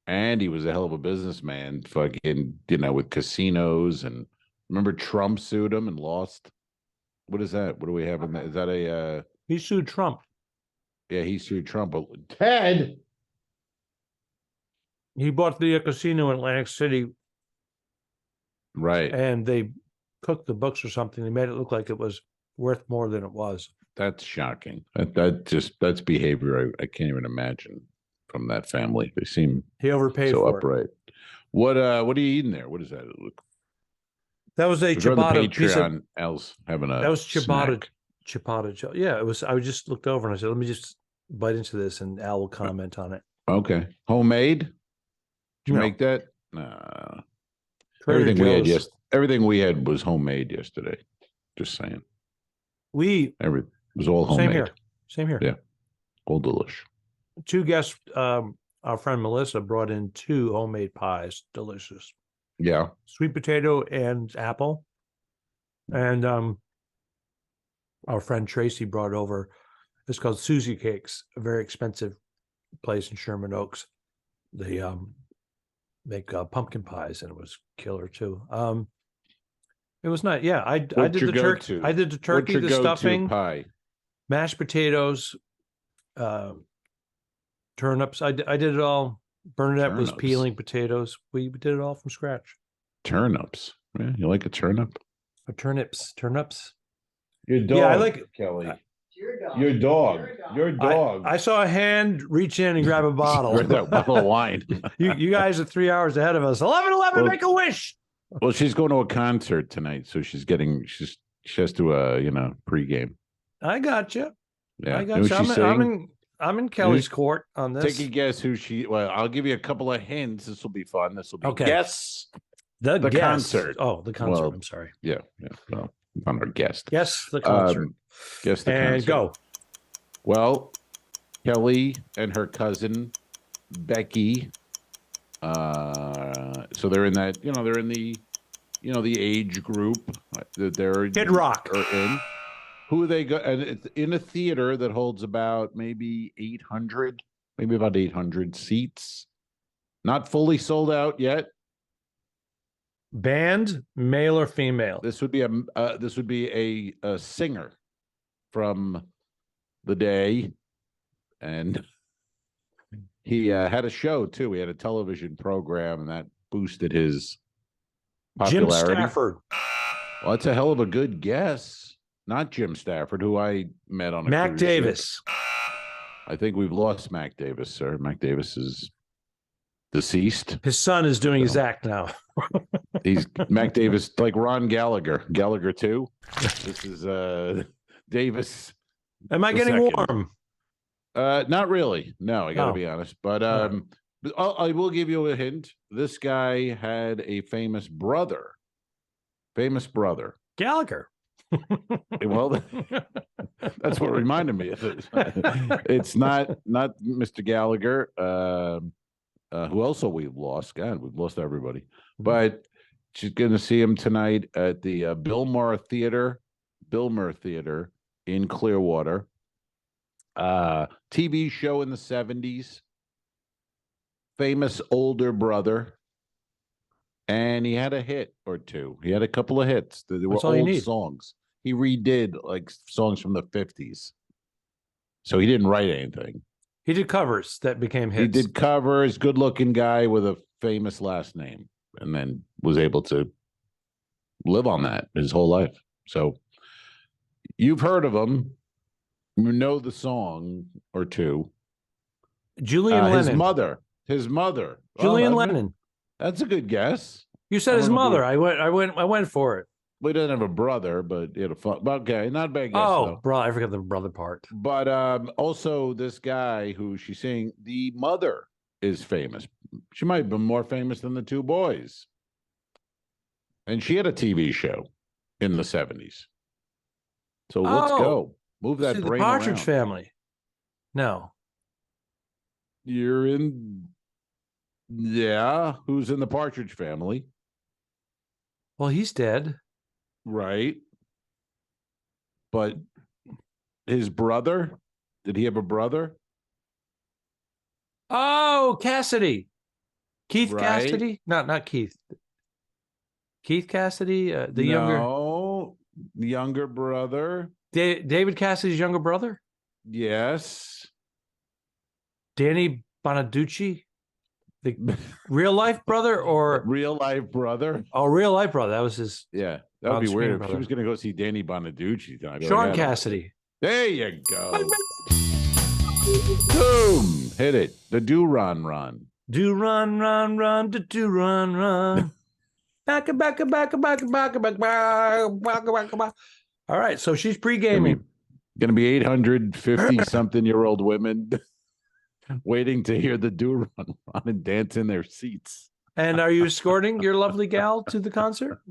And he was a hell of a businessman, fucking, with casinos. And remember Trump sued him and lost. What is that? What do we have in that? Is that he sued Trump. Yeah, he sued Trump. Ted! He bought the casino in Atlantic City. Right. And they cooked the books or something. They made it look like it was worth more than it was. That's shocking. That's behavior I can't even imagine from that family. They seem he overpaid so for upright. It. What are you eating there? What is that? That was a ciabatta. Patreon, Al's having a. That was ciabatta. Ciabatta. Yeah, it was. I just looked over and I said, "Let me just bite into this," and Al will comment on it. Okay, homemade. Did you make that? No. Everything we had was homemade yesterday. Just saying. It was all homemade. Same here. Yeah, all delish. 2 guests. Our friend Melissa brought in 2 homemade pies. Delicious. Yeah. Sweet potato and apple. And our friend Tracy brought over. It's called Susie Cakes, a very expensive place in Sherman Oaks. They make pumpkin pies, and it was killer too. It was nice. Yeah, I did the turkey. I did the turkey, the stuffing, pie, mashed potatoes, turnips. I did it all. Bernadette was peeling potatoes. We did it all from scratch. Turnips. Yeah, you like a turnip? Or turnips. Your dog, Yeah, I like Kelly. Your dog. Your dog. I saw a hand reach in and grab a bottle. Grab that bottle of wine. you guys are 3 hours ahead of us. 11, Well, make a wish. Well, she's going to a concert tonight, so she has to pregame. I got you. Yeah, I got you. I'm in Kelly's court on this. Take a guess who she. Well, I'll give you a couple of hints. This will be fun. This will be okay. Guess the concert. Oh, the concert. Well, I'm sorry. Yeah. Well, on our guest. Guess the concert. Guess the and concert. Go. Well, Kelly and her cousin Becky. So they're in that. They're in the. The age group that they're Kid Rock are in. Who they go, and it's in a theater that holds about maybe 800 seats. Not fully sold out yet. Band, male or female? This would be a singer from the day, and he had a show too. He had a television program, and that boosted his popularity. Jim Stafford. Well, that's a hell of a good guess. Not Jim Stafford, who I met on a Mac cruise Davis. ship. I think we've lost Mac Davis, sir. Mac Davis is deceased. His son is doing his act now. He's Mac Davis, like Ron Gallagher. Gallagher 2. This is Davis. Am I getting warm? Not really. No, I got to be honest. But I will give you a hint. This guy had a famous brother. Gallagher. Well, that's what reminded me of it. It's not Mr. Gallagher, who also we've lost. God, we've lost everybody. But she's going to see him tonight at the Bilmer Theater in Clearwater. TV show in the 70s. Famous older brother. And he had a hit or two. He had a couple of hits. They were old songs. He redid like songs from the 50s. So he didn't write anything. He did covers that became hits. He did covers, good-looking guy with a famous last name, and then was able to live on that his whole life. So you've heard of him. You know the song or two. Julian Lennon. His mother. Julian Lennon. That's a good guess. You said his mother. I went for it. Well, he doesn't have a brother, but he had a fun. Okay, not a bad guess. Oh, bro, I forgot the brother part. But also this guy who she's saying the mother is famous. She might have been more famous than the two boys. And she had a TV show in the 70s. So let's go. Move that brain the Partridge around. Family. No. You're in. Yeah. Who's in the Partridge Family? Well, he's dead. Right. But his brother, did he have a brother? Oh, Cassidy. Keith Right. Cassidy? Not Keith. Keith Cassidy, the younger brother. David Cassidy's younger brother? Yes. Danny Bonaducci? The real life brother or real life brother? Oh, real life brother. That was his. Yeah, that would be weird brother. if she was going to go see Danny Bonaducci tonight. Sean Cassidy. There you go. Boom! Hit it. The do run. Do run, do run. Back. All right, so she's pre-gaming. Going to be 850 something year old women waiting to hear the do run and dance in their seats. And are you escorting your lovely gal to the concert?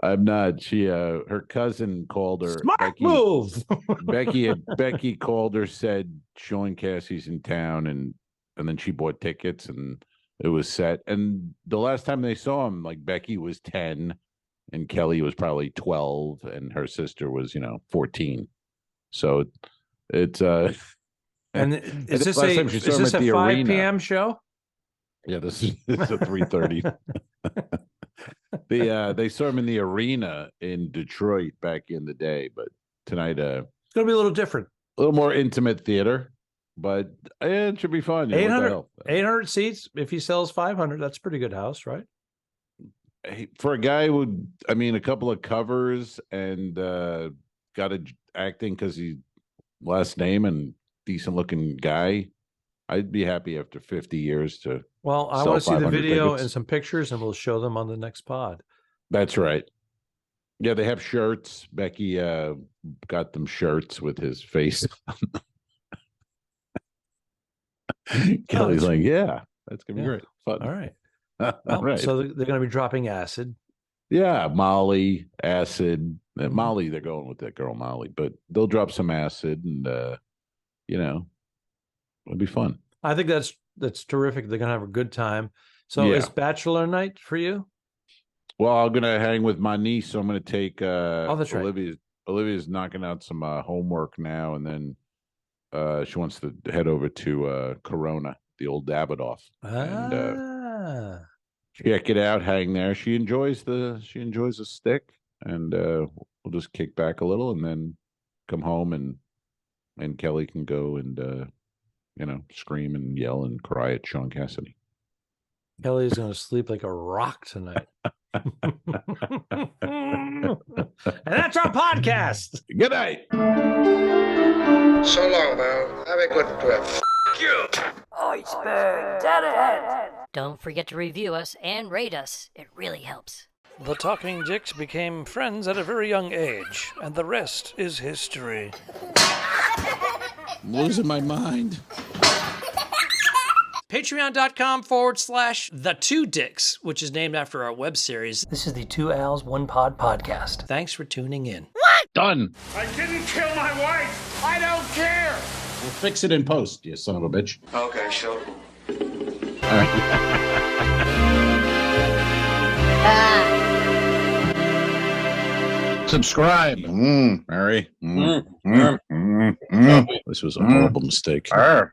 I'm not. She her cousin called her. Smart move. Becky called her, said Sean Cassie's in town, and then she bought tickets and it was set. And the last time they saw him, like Becky was 10 and Kelly was probably 12 and her sister was 14. So it's and is this a 5 p.m. show? Yeah, this is a 3:30. They saw him in the arena in Detroit back in the day, but tonight it's gonna be a little different, a little more intimate theater, but it should be fun. 800 seats. If he sells 500, that's a pretty good house, right? for a guy who, I mean, a couple of covers and got a acting because he last name and decent looking guy. I'd be happy after 50 years to. Well, I want to see the video and some pictures, and we'll show them on the next pod. That's right. Yeah, they have shirts. Becky got them shirts with his face. Kelly's like, yeah, that's gonna be great. Fun. All right. All right. So they're going to be dropping acid. Yeah, Molly, acid. Molly, they're going with that girl Molly, but they'll drop some acid, and it'll be fun. I think that's terrific. They're going to have a good time. So is Bachelor Night for you? Well, I'm going to hang with my niece, so I'm going to take that's right. Olivia's knocking out some homework now, and then she wants to head over to Corona, the old Davidoff, and check it out, hang there. She enjoys the stick, and we'll just kick back a little and then come home, and Kelly can go and scream and yell and cry at Sean Cassidy. Kelly's going to sleep like a rock tonight. And that's our podcast. Good night. So long, Mel. Have a good trip. You. Iceberg, dead. Don't forget to review us and rate us. It really helps. The Talking Dicks became friends at a very young age, and the rest is history. I'm losing my mind. Patreon.com/The2Dicks, which is named after our web series. This is the 2 Owls, 1 Pod podcast. Thanks for tuning in. What? Done. I didn't kill my wife. I don't care. We'll fix it in post, you son of a bitch. Okay, sure. All right. Subscribe. Mary. This was a horrible mistake. Go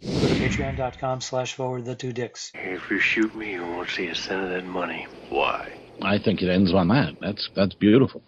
to patreon.com/the2dicks. If you shoot me, you won't see a cent of that money. Why? I think it ends on that. That's beautiful.